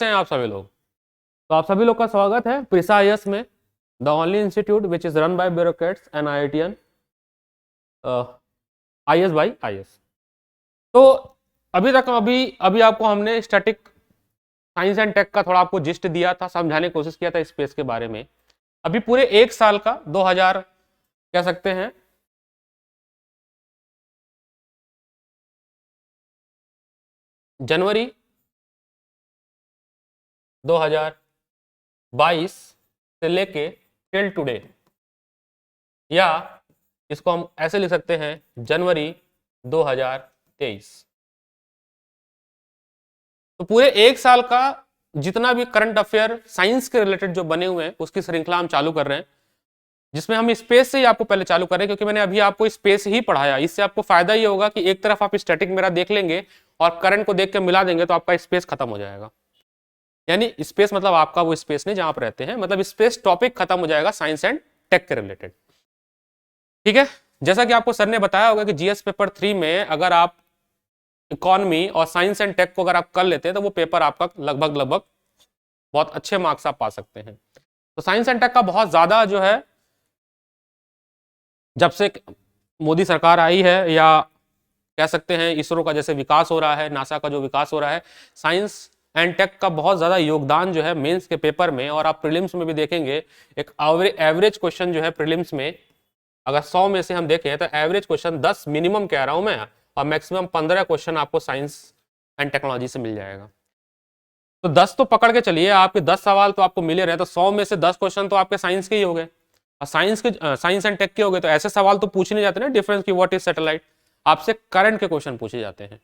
हैं आप सभी लोग। तो आप सभी लोग का स्वागत है प्रिसा आईएएस में, the only institute which is run by bureaucrats and IITian IAS by IAS. तो अभी तक अभी आपको हमने स्टैटिक साइंस एंड टेक का थोड़ा आपको जिस्ट दिया था, समझाने की कोशिश किया था स्पेस के बारे में। अभी पूरे एक साल का 2000 कह सकते हैं जनवरी 2022 से लेके टिल टुडे, या इसको हम ऐसे लिख सकते हैं जनवरी 2023। तो पूरे एक साल का जितना भी करंट अफेयर साइंस के रिलेटेड जो बने हुए हैं उसकी श्रृंखला हम चालू कर रहे हैं, जिसमें हम स्पेस से ही आपको पहले चालू कर रहे हैं, क्योंकि मैंने अभी आपको स्पेस ही पढ़ाया। इससे आपको फायदा ये होगा कि एक तरफ आप स्टैटिक मेरा देख लेंगे और करंट को देख के मिला देंगे तो आपका स्पेस खत्म हो जाएगा। यानी स्पेस मतलब आपका वो स्पेस नहीं जहां आप रहते हैं, मतलब स्पेस टॉपिक खत्म हो जाएगा साइंस एंड टेक के रिलेटेड। ठीक है, जैसा कि आपको सर ने बताया होगा कि जीएस पेपर 3 में अगर आप इकोनॉमी और साइंस एंड टेक को अगर आप कर लेते हैं तो वो पेपर आपका लगभग बहुत अच्छे मार्क्स आप पा सकते हैं। तो साइंस एंड टेक का बहुत ज्यादा जो है, जब से मोदी सरकार आई है, या कह सकते हैं इसरो का जैसे विकास हो रहा है, नासा का जो विकास हो रहा है, साइंस एंड टेक का बहुत ज्यादा योगदान जो है मेंस के पेपर में, और आप प्रीलिम्स में भी देखेंगे एक एवरेज क्वेश्चन जो है प्रीलिम्स में, अगर 100 में से हम देखें तो एवरेज क्वेश्चन 10 मिनिमम कह रहा हूं मैं, और मैक्सिमम 15 क्वेश्चन आपको साइंस एंड टेक्नोलॉजी से मिल जाएगा। तो 10 तो पकड़ के चलिए, आपके 10 सवाल तो आपको मिले रहे, तो 100 में से 10 क्वेश्चन तो आपके साइंस के ही हो गए, और साइंस एंड टेक के हो गए। तो ऐसे सवाल तो पूछ नहीं जाते ना, डिफरेंस की व्हाट इज सैटेलाइट, आपसे करंट के क्वेश्चन पूछे जाते हैं।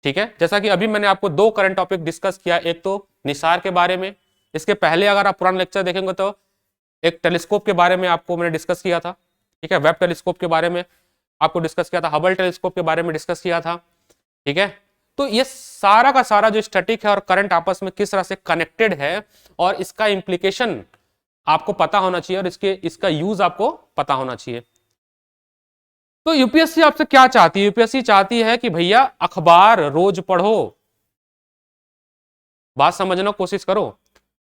ठीक है, जैसा कि अभी मैंने आपको 2 करंट टॉपिक डिस्कस किया, एक तो निसार के बारे में, इसके पहले अगर आप पुराना लेक्चर देखेंगे तो एक टेलीस्कोप के बारे में आपको मैंने डिस्कस किया था। ठीक है, वेब टेलीस्कोप के बारे में आपको डिस्कस किया था, हबल टेलीस्कोप के बारे में डिस्कस किया था। ठीक है, तो ये सारा का सारा जो स्टैटिक है और करंट आपस में किस तरह से कनेक्टेड है, और इसका इंप्लीकेशन आपको पता होना चाहिए, और इसका यूज आपको पता होना चाहिए। तो यूपीएससी आपसे क्या चाहती है? यूपीएससी चाहती है कि भैया अखबार रोज पढ़ो। बात समझना कोशिश करो।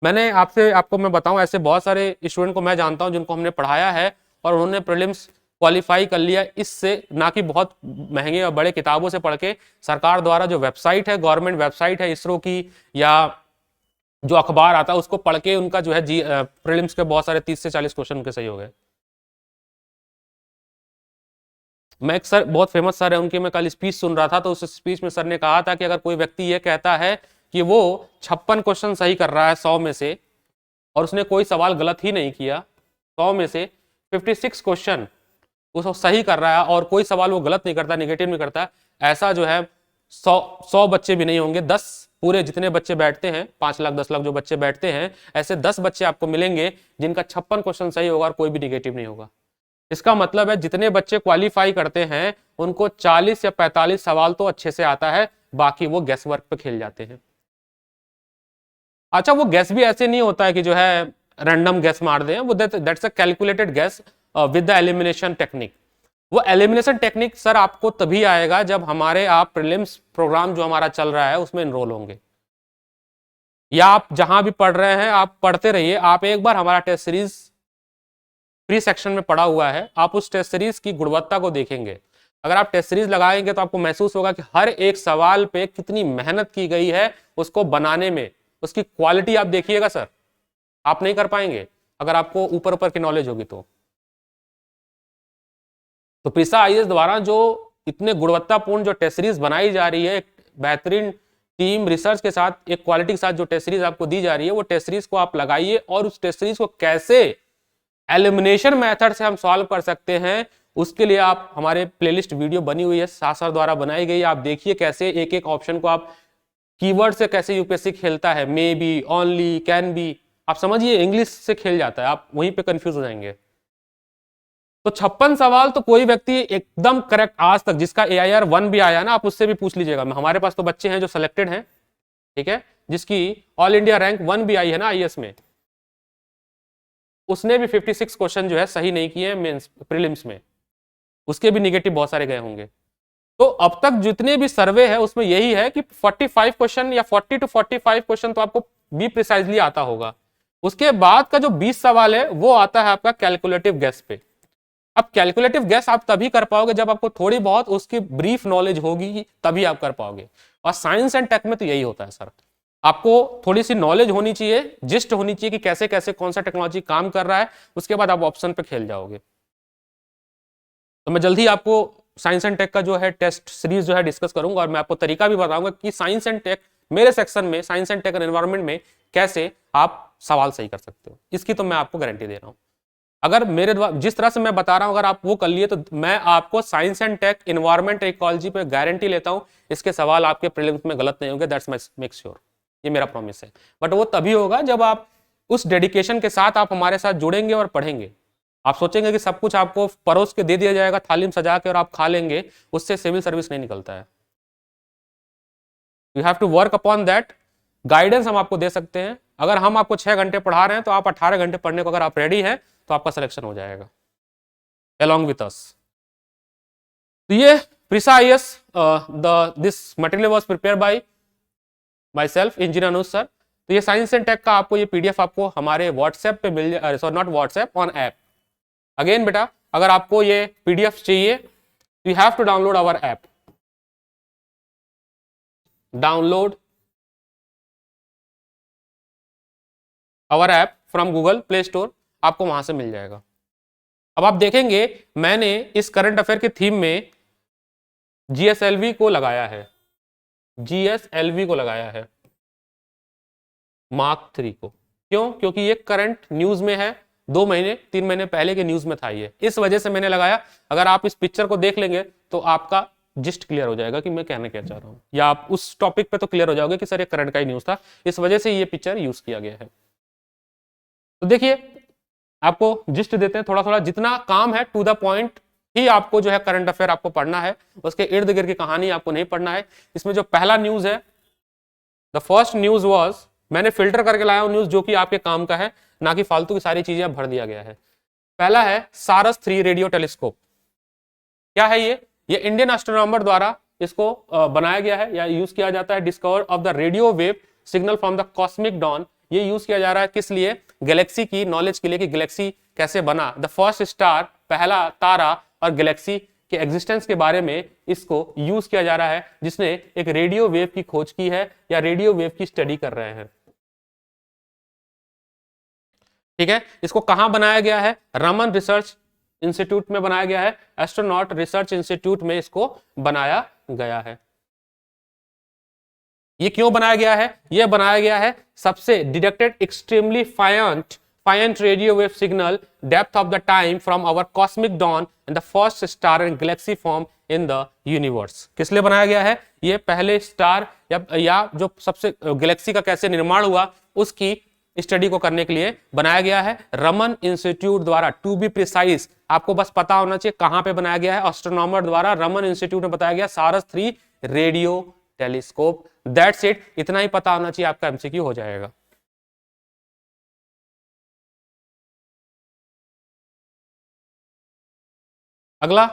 आपको मैं बताऊं, ऐसे बहुत सारे स्टूडेंट को मैं जानता हूं जिनको हमने पढ़ाया है और उन्होंने प्रीलिम्स क्वालिफाई कर लिया, इससे ना कि बहुत महंगे और बड़े किताबों से पढ़ के, सरकार द्वारा जो वेबसाइट है, गवर्नमेंट वेबसाइट है इसरो की, या जो अखबार आता है उसको पढ़ के उनका जो है प्रीलिम्स के बहुत सारे 30 से 40 क्वेश्चन के सही हो गए। मैं एक सर, बहुत फेमस सर है उनकी, मैं कल स्पीच सुन रहा था, तो उस स्पीच में सर ने कहा था कि अगर कोई व्यक्ति ये कहता है कि वो 56 क्वेश्चन सही कर रहा है 100 में से, और उसने कोई सवाल गलत ही नहीं किया, 100 में से 56 क्वेश्चन उसको सही कर रहा है और कोई सवाल वो गलत नहीं करता, निगेटिव नहीं करता, ऐसा जो है 100 बच्चे भी नहीं होंगे, 10 पूरे जितने बच्चे बैठते हैं, 5 लाख 10 लाख जो बच्चे बैठते हैं, ऐसे 10 बच्चे आपको मिलेंगे जिनका 56 क्वेश्चन सही होगा और कोई भी निगेटिव नहीं होगा। इसका मतलब है जितने बच्चे क्वालिफाई करते हैं उनको 40 या 45 सवाल तो अच्छे से आता है, बाकी वो गैस वर्क पे खेल जाते हैं। अच्छा, वो गैस भी ऐसे नहीं होता है कि जो है रैंडम गैस मार दें, वो that's a calculated gas with the elimination technique. वो एलिमिनेशन टेक्निक सर आपको तभी आएगा जब आप प्रीलिम्स प्रोग्राम जो हमारा चल रहा है उसमें एनरोल होंगे, या आप जहां भी पढ़ रहे हैं आप पढ़ते रहिए। आप एक बार हमारा टेस्ट सीरीज प्री सेक्शन में पढ़ा हुआ है, आप उस टेस्ट सीरीज की गुणवत्ता को देखेंगे। अगर आप टेस्ट सीरीज लगाएंगे तो आपको महसूस होगा कि हर एक सवाल पे कितनी मेहनत की गई है उसको बनाने में, उसकी क्वालिटी आप देखिएगा सर, आप नहीं कर पाएंगे अगर आपको ऊपर ऊपर की नॉलेज होगी तो प्रिसा आईएएस द्वारा जो इतने गुणवत्तापूर्ण जो टेस्ट सीरीज बनाई जा रही है, एक बेहतरीन टीम रिसर्च के साथ, एक क्वालिटी के साथ जो टेस्ट सीरीज आपको दी जा रही है, वो टेस्ट सीरीज को आप लगाइए, और उस टेस्ट सीरीज को कैसे एलिमिनेशन मेथड से हम सॉल्व कर सकते हैं, उसके लिए आप हमारे प्लेलिस्ट वीडियो बनी हुई है, सासर द्वारा बनाई गई, आप देखिए कैसे एक एक ऑप्शन को आप कीवर्ड से कैसे यूपीएससी खेलता है, may be, only, can be, आप समझिए इंग्लिश से खेल जाता है, आप वहीं पे कंफ्यूज हो जाएंगे। तो 56 सवाल तो कोई व्यक्ति एकदम करेक्ट आज तक, जिसका AIR 1 भी आया ना, आप उससे भी पूछ लीजिएगा। हमारे पास तो बच्चे हैं जो सिलेक्टेड हैं, ठीक है, जिसकी ऑल इंडिया रैंक 1 भी आई है ना आईएएस में, उसने भी 56 क्वेश्चन जो है सही नहीं किए मेंस प्रीलिम्स में, उसके भी निगेटिव बहुत सारे गए होंगे। तो अब तक जितने भी सर्वे है उसमें यही है कि 45 क्वेश्चन या 40 to 45 क्वेश्चन तो आपको बी प्रिसाइजली आता होगा। उसके बाद का जो 20 सवाल है वो आता है आपका कैलकुलेटिव गेस पे। अब कैलकुलेटिव गेस आप तभी कर पाओगे जब आपको थोड़ी बहुत उसकी ब्रीफ नॉलेज होगी, तभी आप कर पाओगे। और साइंस एंड टेक में तो यही होता है सर, आपको थोड़ी सी नॉलेज होनी चाहिए, जिस्ट होनी चाहिए कि कैसे कैसे कौन सा टेक्नोलॉजी काम कर रहा है, उसके बाद आप ऑप्शन पे खेल जाओगे। तो मैं जल्दी आपको साइंस एंड टेक का जो है टेस्ट सीरीज जो है डिस्कस करूंगा, और मैं आपको तरीका भी बताऊंगा कि साइंस एंड टेक मेरे सेक्शन में, science and tech and environment में कैसे आप सवाल सही कर सकते हो, इसकी तो मैं आपको गारंटी दे रहा हूं। अगर मेरे द्वारा जिस तरह से मैं बता रहा हूं अगर आप वो कर लिए, तो मैं आपको science and tech environment ecology पे गारंटी लेता हूं इसके सवाल आपके प्रीलिम्स में गलत नहीं होंगे। दैट्स माय मेक श्योर, ये मेरा प्रॉमिस है। बट वो तभी होगा जब आप उस डेडिकेशन के साथ आप हमारे साथ जुड़ेंगे और पढ़ेंगे। आप सोचेंगे कि सब कुछ आपको परोस के दे दिया जाएगा थाली में सजा के और आप खा लेंगे, उससे सिविल सर्विस नहीं निकलता है। You have to work upon that. Guidance हम आपको दे सकते हैं, अगर हम आपको 6 घंटे पढ़ा रहे हैं तो आप 18 घंटे पढ़ने को अगर आप रेडी हैं तो आपका सिलेक्शन हो जाएगा along with us। तो ये precise this material was prepare by my self engineer Anuj sir. तो ये साइंस एंड टेक का आपको ये पीडीएफ आपको हमारे व्हाट्सएप पे मिल जाए, sorry not WhatsApp, on app. Again बेटा, अगर आपको ये पीडीएफ चाहिए तो you have to download our app. Download our app from Google Play Store, आपको वहां से मिल जाएगा। अब आप देखेंगे मैंने इस करंट अफेयर के थीम में जीएसएलवी को लगाया है, जीएसएलवी को लगाया है मार्क 3 को। क्यों? क्योंकि ये करंट न्यूज में है, 2 महीने 3 महीने पहले के न्यूज में था ये, इस वजह से मैंने लगाया। अगर आप इस पिक्चर को देख लेंगे तो आपका जिस्ट क्लियर हो जाएगा कि मैं कहना क्या चाह रहा हूं, या आप उस टॉपिक पे तो क्लियर हो जाओगे कि सर ये करंट का ही न्यूज था, इस वजह से ये पिक्चर यूज किया गया है। तो देखिए आपको जिस्ट देते हैं थोड़ा थोड़ा, जितना काम है टू द पॉइंट ही आपको जो है करंट अफेयर आपको पढ़ना है, उसके इर्द गिर्द की कहानी आपको नहीं पढ़ना है। इसमें जो पहला न्यूज है, द फर्स्ट न्यूज वाज, मैंने फिल्टर करके लाया हूं न्यूज जो कि आपके काम का है, ना कि फालतू की सारी चीजें भर दिया गया है। पहला है सारस 3 रेडियो टेलीस्कोप। क्या है ये इंडियन एस्ट्रोनॉमर द्वारा इसको बनाया गया है या यूज किया जाता है। Discover of the radio wave signal from the cosmic dawn, ये यूज किया जा रहा है किस लिए? गैलेक्सी की नॉलेज के लिए कि गैलेक्सी कैसे बना, द फर्स्ट स्टार, पहला तारा, और गैलेक्सी के एग्जिस्टेंस के बारे में इसको यूज किया जा रहा है, जिसने एक रेडियो वेव की खोज की है या रेडियो वेव की स्टडी कर रहे हैं। ठीक है, इसको कहां बनाया गया है? रमन रिसर्च इंस्टीट्यूट में बनाया गया है, एस्ट्रोनॉट रिसर्च इंस्टीट्यूट में इसको बनाया गया है। ये क्यों बनाया गया है? ये बनाया गया है सबसे detected extremely faint radio wave signal depth of the time from our cosmic dawn and the first star and galaxy form in the universe. किस लिए बनाया गया है? ये पहले स्टार या जो सबसे गैलेक्सी का कैसे निर्माण हुआ उसकी स्टडी को करने के लिए बनाया गया है रमन इंस्टीट्यूट द्वारा। टू बी प्रिसाइज, आपको बस पता होना चाहिए कहां पे बनाया गया है, एस्ट्रोनॉमर द्वारा रमन इंस्टीट्यूट में बताया गया, सारस 3 रेडियो टेलीस्कोप। दैट्स इट, इतना ही पता होना चाहिए, आपका एमसीक्यू हो जाएगा। अगला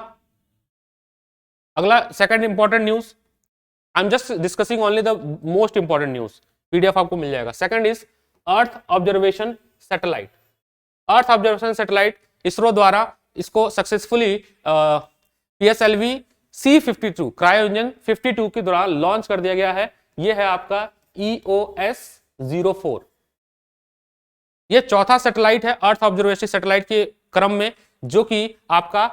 second important news, I am just discussing only the most important news, PDF आपको मिल जाएगा। Second is earth observation satellite. Earth observation satellite ISRO द्वारा इसको successfully PSLV C52 cryo engine 52 के दौरान लॉन्च कर दिया गया है। यह है आपका EOS-04। यह चौथा सैटेलाइट है अर्थ ऑब्जर्वेशन सैटेलाइट के क्रम में, जो कि आपका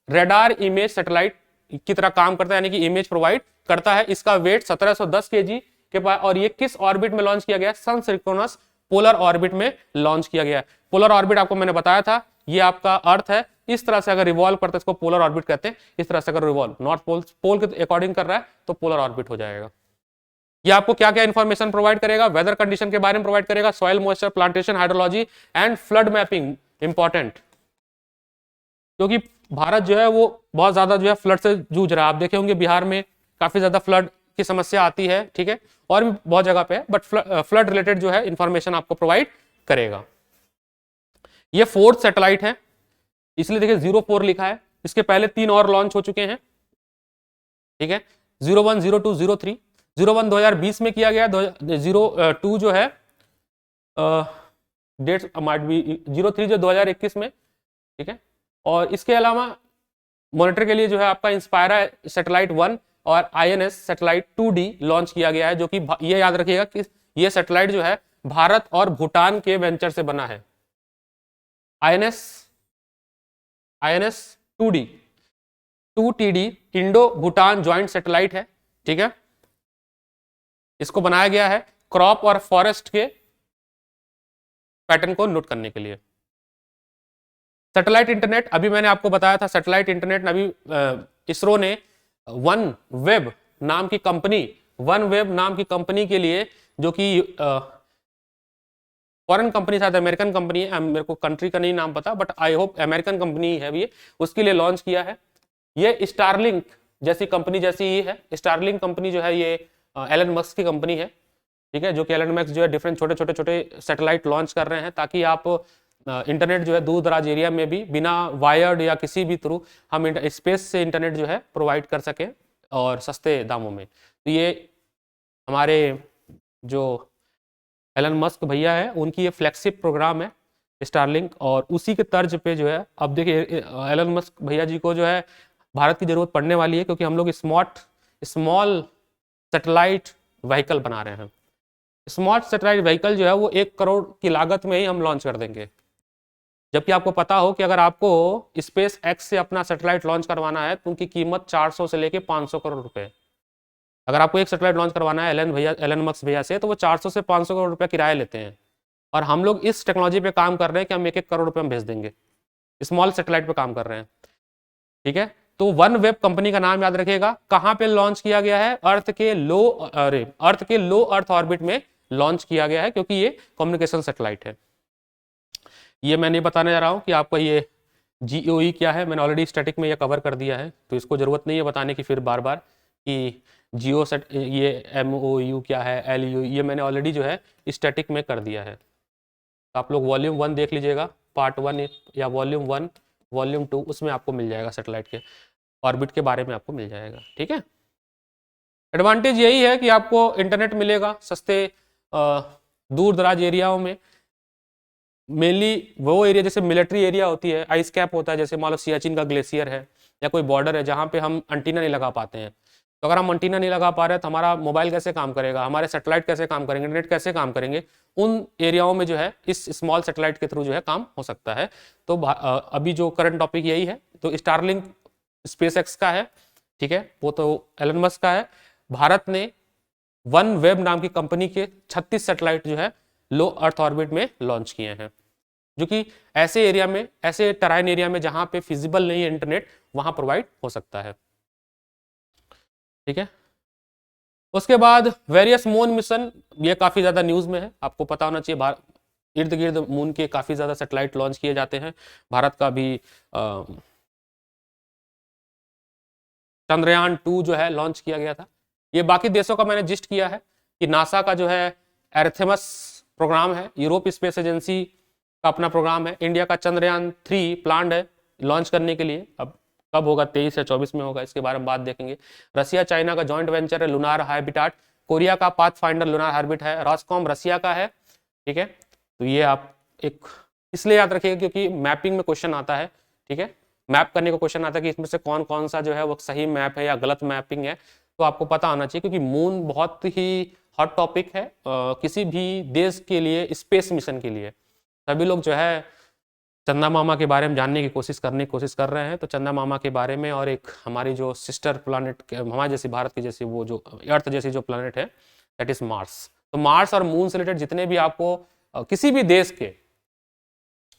रेडार इमेज सैटेलाइट की तरह काम करता है, यानी कि इमेज प्रोवाइड करता है। इसका वेट 1710 kg के पास, और ये किस ऑर्बिट में लॉन्च किया गया? सन सिंक्रोनस पोलर ऑर्बिट में लॉन्च किया गया है। पोलर ऑर्बिट आपको मैंने बताया था, ये आपका अर्थ है, इस तरह से अगर रिवॉल्व करता है इसको पोलर ऑर्बिट कहते हैं। इस तरह से अगर रिवॉल्व नॉर्थ पोल के अकॉर्डिंग कर रहा है तो पोलर ऑर्बिट हो जाएगा। ये आपको क्या क्या इंफॉर्मेशन प्रोवाइड करेगा? वेदर कंडीशन के बारे में प्रोवाइड करेगा, soil moisture, plantation, hydrology and flood mapping. Important, क्योंकि भारत जो है वो बहुत ज्यादा जो है फ्लड से जूझ रहा है। आप देखे होंगे बिहार में काफी ज्यादा फ्लड की समस्या आती है, ठीक है, और भी बहुत जगह पे है, बट फ्लड रिलेटेड जो है इंफॉर्मेशन आपको प्रोवाइड करेगा। ये 4th सैटेलाइट है, इसलिए देखिए 04 लिखा है। इसके पहले 3 और लॉन्च हो चुके हैं। ठीक है। 01, 02, 03, 01 2020 में किया गया, 02 जो है डेट माइट बी 03 जो 2021 में, ठीक है। और इसके अलावा मॉनिटर के लिए जो है आपका इंस्पायरा सैटेलाइट 1 और INS सैटेलाइट 2D लॉन्च किया गया है, जो कि ये याद रखिएगा कि ये सैटेलाइट जो है भारत और भूटान के वेंचर से बना है। INS 2D 2TD Indo Bhutan joint satellite है, ठीक है। इसको बनाया गया है क्रॉप और फॉरेस्ट के पैटर्न को नोट करने के लिए। सैटेलाइट इंटरनेट, अभी मैंने आपको बताया था सैटेलाइट इंटरनेट, अभी इसरो ने वन वेब नाम की कंपनी के लिए, जो कि फॉरेन कंपनी, शायद अमेरिकन कंपनी है, मेरे को कंट्री का नहीं नाम पता, but I hope American company है ये, उसके लिए लॉन्च किया है। ये स्टारलिंक जैसी कंपनी जैसी ही है। स्टारलिंक कंपनी जो है ये एलन मस्क की कंपनी है, ठीक है, जो कि एलन मस्क जो है डिफरेंट छोटे सैटेलाइट लॉन्च कर रहे हैं, ताकि आप इंटरनेट जो है दूर दराज एरिया में भी बिना वायर्ड या किसी भी थ्रू हम स्पेस से इंटरनेट जो है प्रोवाइड कर सकें और सस्ते दामों में। तो ये हमारे जो एलन मस्क भैया है उनकी ये फ्लैगशिप प्रोग्राम है स्टारलिंक, और उसी के तर्ज पे जो है अब देखिए एलन मस्क भैया जी को जो है भारत की जरूरत पड़ने वाली है, क्योंकि हम लोग स्मॉल सैटेलाइट व्हीकल बना रहे हैं। स्मॉल सैटेलाइट व्हीकल जो है वो 1 करोड़ की लागत में ही हम लॉन्च कर देंगे। जबकि आपको पता हो कि अगर आपको स्पेस एक्स से अपना सैटेलाइट लॉन्च करवाना है तो उनकी कीमत 400 से लेके 500 करोड़ रुपए। अगर आपको एक सैटेलाइट लॉन्च करवाना है एलन मस्क भैया से, तो वो 400 से 500 करोड़ रुपया किराया लेते हैं, और हम लोग इस टेक्नोलॉजी पे काम कर रहे हैं कि हम 1-1 करोड़ रुपये में भेज देंगे। स्मॉल सैटेलाइट पे काम कर रहे हैं, ठीक है। तो वन वेब कंपनी का नाम याद रखिएगा। कहां पे लॉन्च किया गया है? अर्थ के लो अर्थ ऑर्बिट में लॉन्च किया गया है, क्योंकि ये कम्युनिकेशन सैटेलाइट है। ये मैं नहीं बताने जा रहा हूं कि आपको ये GOE क्या है, मैंने ऑलरेडी स्टैटिक में ये कवर कर दिया है, तो इसको जरूरत नहीं है बताने की फिर बार बार कि जियो सेट ये MOU क्या है, LEU, ये मैंने ऑलरेडी जो है स्टैटिक में कर दिया है। तो आप लोग वॉल्यूम 1 देख लीजिएगा, पार्ट 1 या वॉल्यूम 1 वॉल्यूम 2, उसमें आपको मिल जाएगा सैटेलाइट के ऑर्बिट के बारे में आपको मिल जाएगा, ठीक है। एडवांटेज यही है कि आपको इंटरनेट मिलेगा सस्ते दूर दराज एरियाओं में, मेनली वो एरिया जैसे मिलिट्री एरिया होती है, आइस कैप होता है, जैसे मान लो सियाचिन का ग्लेशियर है या कोई बॉर्डर है जहाँ पे हम एंटीना नहीं लगा पाते हैं। तो अगर हम एंटीना नहीं लगा पा रहे हैं तो हमारा मोबाइल कैसे काम करेगा, हमारे सैटेलाइट कैसे काम करेंगे, इंटरनेट कैसे काम करेंगे? उन एरियाओं में जो है इस स्मॉल सैटेलाइट के थ्रू जो है काम हो सकता है। तो अभी जो करंट टॉपिक यही है। तो स्टारलिंक स्पेसएक्स का है, ठीक है, वो तो एलन मस्क का है। भारत ने वन वेब नाम की कंपनी के 36 सैटेलाइट जो है लो अर्थ ऑर्बिट में लॉन्च किए हैं, जो कि ऐसे एरिया में, ऐसे टराइन एरिया में जहां पे फिजिबल नहीं है इंटरनेट, वहां प्रोवाइड हो सकता है, ठीक है। उसके बाद वेरियस मून मिशन, ये काफी ज्यादा न्यूज में है, आपको पता होना चाहिए। इर्द गिर्द मून के काफी ज्यादा सैटेलाइट लॉन्च किए जाते हैं। भारत का भी चंद्रयान 2 जो है लॉन्च किया गया था। ये बाकी देशों का मैंने जिस्ट किया है कि नासा का जो है एर्थेमस प्रोग्राम है, यूरोप स्पेस एजेंसी का अपना प्रोग्राम है। इंडिया का चंद्रयान 3 प्लान्ड है लॉन्च करने के लिए, अब कब होगा, 23 या 24 में होगा, इसके बारे में बात देखेंगे। रसिया चाइना का जॉइंट वेंचर है लुनार हैबिटाट। कोरिया का पाथफाइंडर लुनार हैबिट है। रॉसकॉम रसिया का है, ठीक है। तो ये आप एक इसलिए याद रखिएगा क्योंकि मैपिंग में क्वेश्चन आता है, ठीक है, मैप करने का क्वेश्चन आता है कि इसमें से कौन कौन सा जो है वो सही मैप है या गलत मैपिंग है, तो आपको पता होना चाहिए, क्योंकि मून बहुत ही हॉट टॉपिक है किसी भी देश के लिए, स्पेस मिशन के लिए। सभी लोग जो है चंदा मामा के बारे में जानने की कोशिश कर रहे हैं। तो चंदा मामा के बारे में, और एक हमारी जो सिस्टर प्लानट हमारे जैसी, भारत की जैसी, वो जो अर्थ जैसी जो प्लानट है, दैट इज मार्स। तो मार्स और मून से रिलेटेड जितने भी आपको किसी भी देश के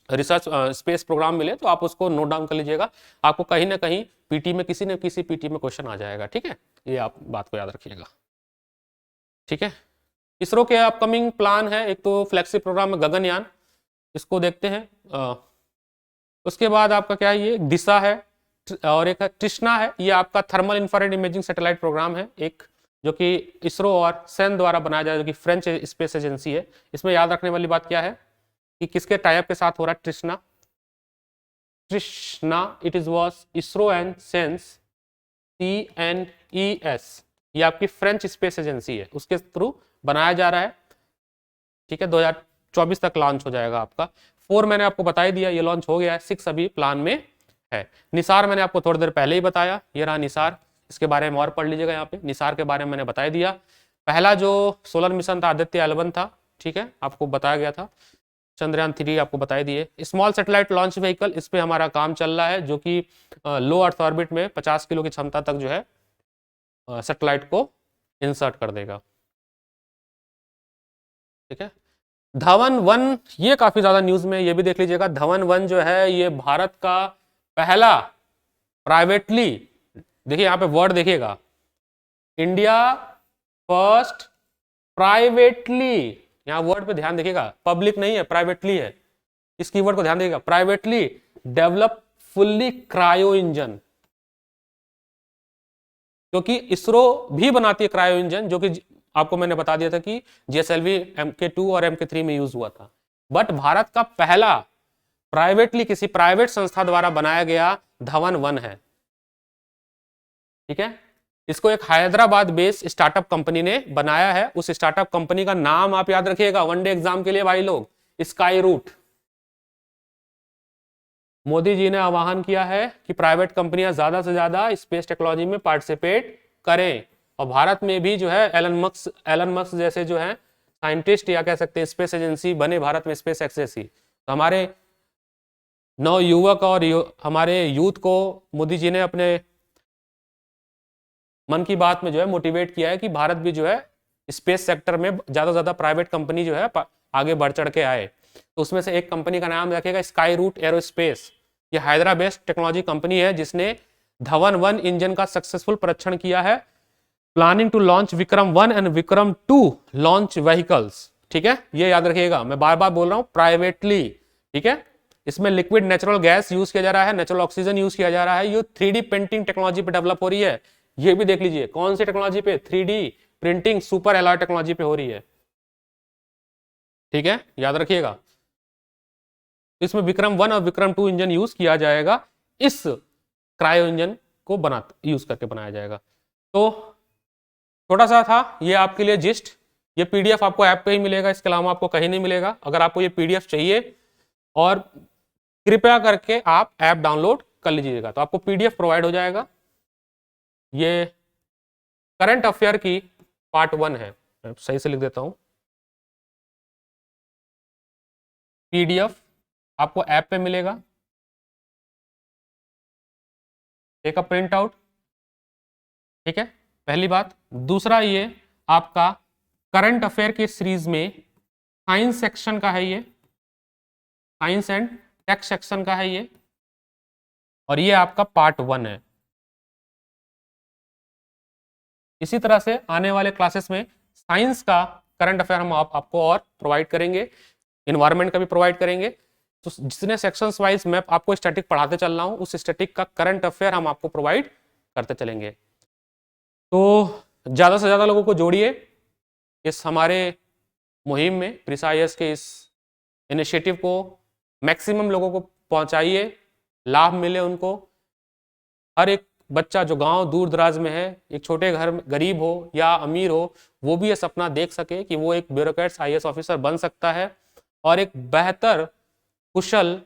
रिसर्च स्पेस प्रोग्राम मिले तो आप उसको नोट डाउन कर लीजिएगा। आपको कहीं ना कहीं पीटी में, किसी न किसी पीटी में क्वेश्चन आ जाएगा, ठीक है, ये आप बात को याद रखिएगा, ठीक है। इसरो के अपकमिंग प्लान है, एक तो फ्लैगशिप प्रोग्राम है गगनयान, इसको देखते हैं। उसके बाद आपका क्या है, ये दिशा है, और एक है कृष्णा है, ये आपका thermal infrared imaging satellite programme है, एक जो कि इसरो और सेन द्वारा बनाया जाए, जो कि फ्रेंच स्पेस एजेंसी है। इसमें याद रखने वाली बात क्या है कि किसके टाइप के साथ हो रहा है? Krishna, it is was ISRO and sense CNES, ये आपकी फ्रेंच स्पेस एजेंसी है, उसके थ्रू बनाया जा रहा है। ठीक है, 2024 तक लॉन्च हो जाएगा आपका। 4 मैंने आपको बता ही दिया, ये लॉन्च हो गया है। 6 अभी प्लान में है। निसार मैंने आपको थोड़ी देर पहले ही बताया, ये रहा निसार, इसके बारे में और पढ़ लीजिएगा। यहाँ पे निसार के बारे में मैंने बता दिया। पहला जो सोलर मिशन था आदित्य L1 था, ठीक है, आपको बताया गया था। चंद्रयान 3 आपको बताई दिए। स्मॉल सैटेलाइट लॉन्च व्हीकल, इस पे हमारा काम चल रहा है, जो कि लो अर्थ ऑर्बिट में 50 किलो की क्षमता तक जो है सैटेलाइट को इंसर्ट कर देगा। ठीक है, धवन 1, ये काफी ज्यादा न्यूज में, ये भी देख लीजिएगा। धवन 1 जो है ये भारत का पहला प्राइवेटली, देखिए यहाँ पे वर्ड देखिएगा, इंडिया फर्स्ट प्राइवेटली, यहाँ वर्ड पे ध्यान देखिएगा, पब्लिक नहीं है, प्राइवेटली है। इस कीवर्ड को ध्यान देखिएगा, privately develop fully cryo engine, क्योंकि इसरो भी बनाती है क्रायो इंजन, जो कि आपको मैंने बता दिया था कि GSLV MK2 और MK3 में यूज हुआ था। बट भारत का पहला प्राइवेटली किसी प्राइवेट संस्था द्वारा बनाया गया धवन 1 है। ठीक है, इसको एक हैदराबाद बेस्ड स्टार्टअप कंपनी ने बनाया है। उस स्टार्टअप कंपनी का नाम आप याद रखिएगा वनडे एग्जाम के लिए भाई लोग, स्काई रूट। मोदी जी ने आह्वान किया है कि प्राइवेट कंपनियां ज्यादा से ज्यादा स्पेस टेक्नोलॉजी में पार्टिसिपेट करें, और भारत में भी जो है एलन मस्क जैसे जो है साइंटिस्ट या कह सकते हैं स्पेस एजेंसी बने भारत में, स्पेस एक्स ही। तो हमारे नौ युवक और हमारे यूथ को मोदी जी ने अपने मन की बात में जो है मोटिवेट किया है कि भारत भी जो है स्पेस सेक्टर में ज्यादा से ज्यादा प्राइवेट कंपनी जो है आगे बढ़ चढ़ के आए। तो उसमें से एक कंपनी का नाम रखेगा स्काई रूट एरोस्पेस। ये हैदराबाद बेस्ड टेक्नोलॉजी कंपनी है जिसने धवन 1 इंजन का सक्सेसफुल परीक्षण किया है। Planning to launch Vikram 1 and Vikram 2 launch vehicles. ठीक है, ये याद रखिएगा, मैं बार बार बोल रहा हूं प्राइवेटली। ठीक है, इसमें लिक्विड नेचुरल गैस यूज किया जा रहा है, नेचुरल ऑक्सीजन यूज किया जा रहा है। ये 3D प्रिंटिंग टेक्नोलॉजी पे डेवलप हो रही है। ये भी देख लीजिए कौन सी टेक्नोलॉजी पे, 3D printing super alloy technology पे हो रही है। ठीक है, याद रखिएगा। इसमें विक्रम 1 और विक्रम 2 इंजन यूज किया जाएगा, इस क्रायो इंजन को यूज करके बनाया जाएगा। तो छोटा सा था ये आपके लिए जिस्ट। ये PDF आपको ऐप पे ही मिलेगा, इसके अलावा आपको कहीं नहीं मिलेगा। अगर आपको ये PDF चाहिए और कृपया करके आप ऐप डाउनलोड कर लीजिएगा, तो आपको PDF प्रोवाइड हो जाएगा। ये करंट अफेयर की पार्ट 1 है, मैं सही से लिख देता हूं। PDF आपको ऐप पे मिलेगा, टेक अ प्रिंट आउट। ठीक है, पहली बात। दूसरा, ये आपका करंट अफेयर की सीरीज में साइंस सेक्शन का है, ये साइंस एंड टेक सेक्शन का है ये, और ये आपका पार्ट 1 है। इसी तरह से आने वाले क्लासेस में साइंस का करंट अफेयर हम आपको और प्रोवाइड करेंगे, इन्वायरमेंट का भी प्रोवाइड करेंगे। तो जितने सेक्शंस वाइज मैं आपको स्टैटिक पढ़ाते चल रहा हूं, उस स्टैटिक का करंट अफेयर हम आपको प्रोवाइड करते चलेंगे। तो ज़्यादा से ज़्यादा लोगों को जोड़िए इस हमारे मुहिम में, प्रिसाइस के इस इनिशिएटिव को मैक्सिमम लोगों को पहुंचाइए, लाभ मिले उनको। हर एक बच्चा जो गांव दूर दराज में है, एक छोटे घर में गरीब हो या अमीर हो, वो भी ये सपना देख सके कि वो एक ब्यूरोक्रेट्स IAS ऑफिसर बन सकता है, और एक बेहतर कुशल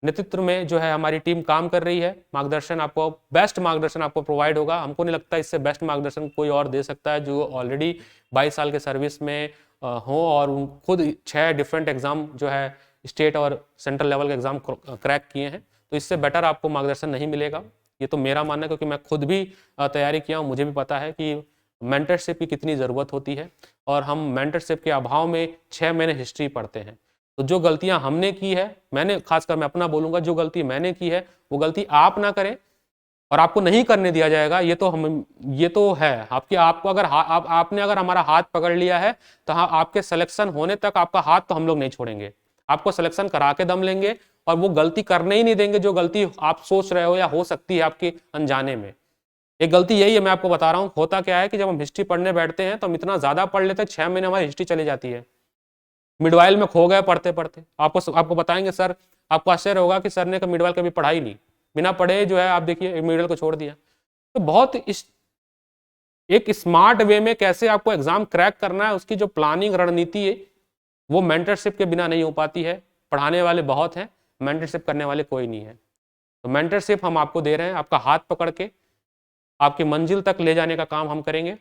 नेतृत्व में जो है हमारी टीम काम कर रही है। मार्गदर्शन आपको, बेस्ट मार्गदर्शन आपको प्रोवाइड होगा। हमको नहीं लगता इससे बेस्ट मार्गदर्शन कोई और दे सकता है, जो ऑलरेडी 22 साल के सर्विस में हो और खुद 6 डिफरेंट एग्जाम जो है स्टेट और सेंट्रल लेवल के एग्जाम क्रैक किए हैं। तो इससे बेटर आपको मार्गदर्शन नहीं मिलेगा, ये तो मेरा मानना है, क्योंकि मैं खुद भी तैयारी किया हूँ। मुझे भी पता है कि मेंटरशिप की कितनी ज़रूरत होती है, और हम मेंटरशिप के अभाव में 6 महीने हिस्ट्री पढ़ते हैं। तो जो गलतियां हमने की है, मैंने खासकर मैं अपना बोलूंगा, जो गलती मैंने की है वो गलती आप ना करें, और आपको नहीं करने दिया जाएगा। ये तो है आपकी, आपको अगर आपने अगर हमारा हाथ पकड़ लिया है, तो हाँ, आपके सिलेक्शन होने तक आपका हाथ तो हम लोग नहीं छोड़ेंगे। आपको सिलेक्शन करा के दम लेंगे, और वो गलती करने ही नहीं देंगे जो गलती आप सोच रहे हो या हो सकती है आपके अनजाने में। एक गलती यही है, मैं आपको बता रहा हूँ। होता क्या है कि जब हम हिस्ट्री पढ़ने बैठते हैं तो हम इतना ज्यादा पढ़ लेते हैं, 6 महीने हमारी हिस्ट्री चली जाती है, मिडवाइल में खो गए पढ़ते पढ़ते। आपको बताएंगे सर, आपको आश्चर्य होगा कि सर ने मिडवाइल कभी पढ़ाई नहीं, बिना पढ़े जो है आप देखिए मिडवाइल को छोड़ दिया। तो बहुत एक स्मार्ट वे में कैसे आपको एग्जाम क्रैक करना है, उसकी जो प्लानिंग रणनीति है वो मेंटरशिप के बिना नहीं हो पाती है। पढ़ाने वाले बहुत हैं, मेंटरशिप करने वाले कोई नहीं है। तो मेंटरशिप हम आपको दे रहे हैं, आपका हाथ पकड़ के आपकी मंजिल तक ले जाने का काम हम करेंगे।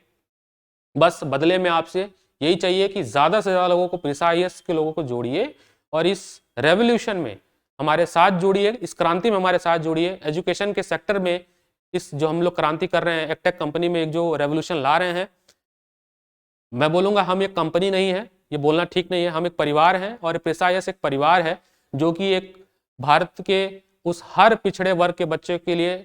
बस बदले में आपसे यही चाहिए कि ज़्यादा से ज़्यादा लोगों को, पेशा IAS के लोगों को जोड़िए और इस रेवोल्यूशन में हमारे साथ जोड़िए, इस क्रांति में हमारे साथ जोड़िए। एजुकेशन के सेक्टर में इस जो हम लोग क्रांति कर रहे हैं, एडटेक कंपनी में एक जो रेवोल्यूशन ला रहे हैं, मैं बोलूँगा हम एक कंपनी नहीं है, ये बोलना ठीक नहीं है, हम एक परिवार हैं। और पेशा IAS एक परिवार है जो कि एक भारत के उस हर पिछड़े वर्ग के बच्चे के लिए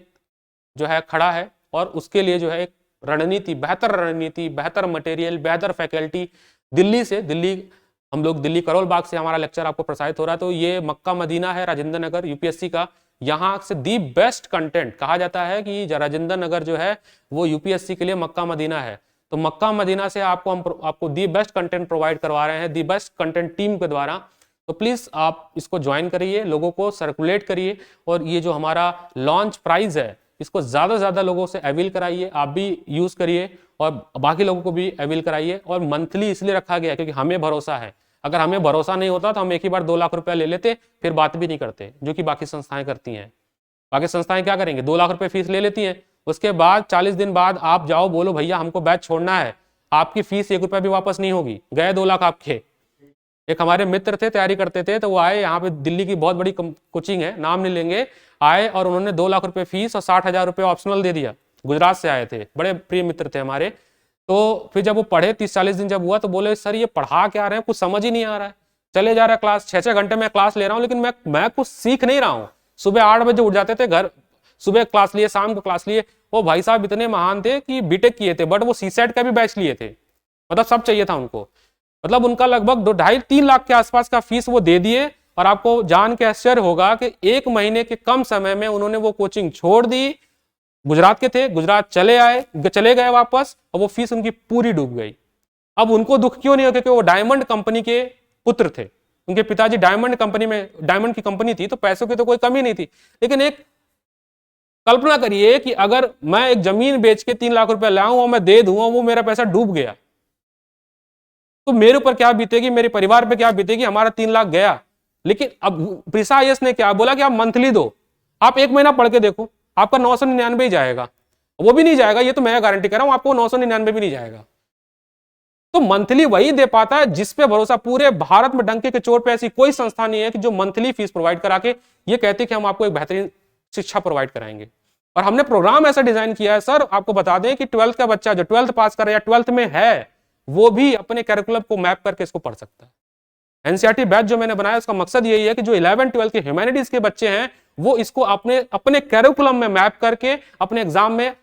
जो है खड़ा है और उसके लिए जो है एक रणनीति, बेहतर मटेरियल, बेहतर फैकल्टी दिल्ली हम लोग दिल्ली करोल बाग से हमारा लेक्चर आपको प्रसारित हो रहा है। तो ये मक्का मदीना है राजेंद्र नगर UPSC का। यहाँ से दी बेस्ट कंटेंट कहा जाता है कि राजेंद्र नगर जो है वो UPSC के लिए मक्का मदीना है। तो मक्का मदीना से आपको दी बेस्ट कंटेंट प्रोवाइड करवा रहे हैं, दी बेस्ट कंटेंट टीम के द्वारा। तो प्लीज आप इसको ज्वाइन करिए, लोगों को सर्कुलेट करिए और ये जो हमारा लॉन्च प्राइज है इसको ज्यादा से ज्यादा लोगों से अवेल कराइए, आप भी यूज करिए और बाकी लोगों को भी अवेल कराइए। और मंथली इसलिए रखा गया क्योंकि हमें भरोसा है, अगर हमें भरोसा नहीं होता तो हम एक ही बार 2 लाख रुपया ले लेते, फिर बात भी नहीं करते, जो कि बाकी संस्थाएं करती हैं। बाकी संस्थाएं क्या करेंगे, 2 लाख रुपए फीस ले लेती हैं, उसके बाद 40 दिन बाद आप जाओ बोलो भैया हमको बैच छोड़ना है, आपकी फीस 1 रुपया भी वापस नहीं होगी, गए 2 लाख आपके। एक हमारे मित्र थे, तैयारी करते थे, तो वो आए यहाँ पे, दिल्ली की बहुत बड़ी कोचिंग है, नाम नहीं लेंगे, आए और उन्होंने 2 लाख रुपए फीस और 60,000 रुपये ऑप्शनल दे दिया। गुजरात से आए थे, बड़े प्रिय मित्र थे हमारे। तो फिर जब वो पढ़े 30-40 दिन जब हुआ तो बोले सर ये पढ़ा क्या रहे हैं, कुछ समझ ही नहीं आ रहा है, चले जा रहा है क्लास, 6-6 घंटे में क्लास ले रहा हूँ लेकिन मैं कुछ सीख नहीं रहा हूँ। सुबह 8 बजे उठ जाते थे, घर सुबह क्लास लिए, शाम को क्लास लिए। वो भाई साहब इतने महान थे कि बीटेक किए थे, बट वो CSET का भी बैच लिए थे, मतलब सब चाहिए था उनको। मतलब उनका लगभग 2-2.5-3 लाख के आसपास का फीस वो दे दिए। और आपको जान के आश्चर्य होगा कि 1 महीने के कम समय में उन्होंने वो कोचिंग छोड़ दी। गुजरात के थे, गुजरात चले गए वापस, और वो फीस उनकी पूरी डूब गई। अब उनको दुख क्यों नहीं हो, क्योंकि वो डायमंड कंपनी के पुत्र थे, उनके पिताजी डायमंड की कंपनी थी, तो पैसों की तो कोई कमी नहीं थी। लेकिन एक कल्पना करिए कि अगर मैं एक जमीन बेच के 3 लाख रुपए लाऊं और मैं दे दूं और वो मेरा पैसा डूब गया, तो मेरे ऊपर क्या बीतेगी, मेरे परिवार पे क्या बीतेगी, हमारा 3 लाख गया। लेकिन अब पेशा IAS ने क्या बोला कि आप मंथली दो, आप 1 महीना पढ़ के देखो, आपका 999 ही जाएगा, वो भी नहीं जाएगा, ये तो मैं गारंटी कर रहा हूं, आपको 999 भी नहीं जाएगा। तो मंथली वही दे पाता है जिस पे भरोसा, पूरे भारत में डंके के चोट पे ऐसी कोई संस्था नहीं है कि जो मंथली फीस प्रोवाइड करा के ये कहते कि हम आपको एक बेहतरीन शिक्षा प्रोवाइड कराएंगे। और हमने प्रोग्राम ऐसा डिजाइन किया है सर, आपको बता दें कि 12th का बच्चा जो 12th पास कर या 12th में है, वो भी अपने कैरिकुलम को मैप करके इसको पढ़ सकता है। NCERT बैच जो मैंने बनाया उसका मकसद यही है कि जो 11-12 के ह्यूमैनिटीज के बच्चे हैं वो इसको अपने कैरिकुलम में मैप करके अपने एग्जाम में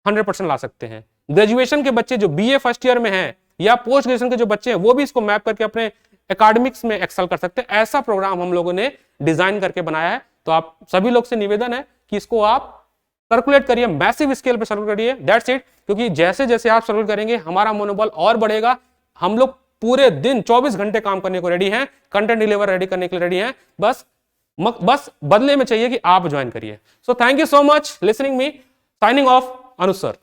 100% ला सकते हैं। ग्रेजुएशन के बच्चे जो BA फर्स्ट ईयर में हैं या पोस्ट ग्रेजुएशन के जो बच्चे हैं वो भी इसको मैप करके अपने एकेडमिक्स में एक्सेल कर सकते हैं। ऐसा प्रोग्राम हम लोगों ने डिजाइन करके बनाया है। तो आप सभी लोग से निवेदन है कि इसको आप सर्कुलेट करिए, मैसिव स्केल पे सर्कुलेट करिए, दैट्स इट। क्योंकि जैसे जैसे आप सर्कुलेट करेंगे हमारा मनोबल और बढ़ेगा। हम लोग पूरे दिन 24 घंटे काम करने को रेडी हैं, कंटेंट डिलीवर रेडी करने के लिए रेडी हैं, बस बदले में चाहिए कि आप ज्वाइन करिए। So thank you so much listening me. Signing off, Anuj sir.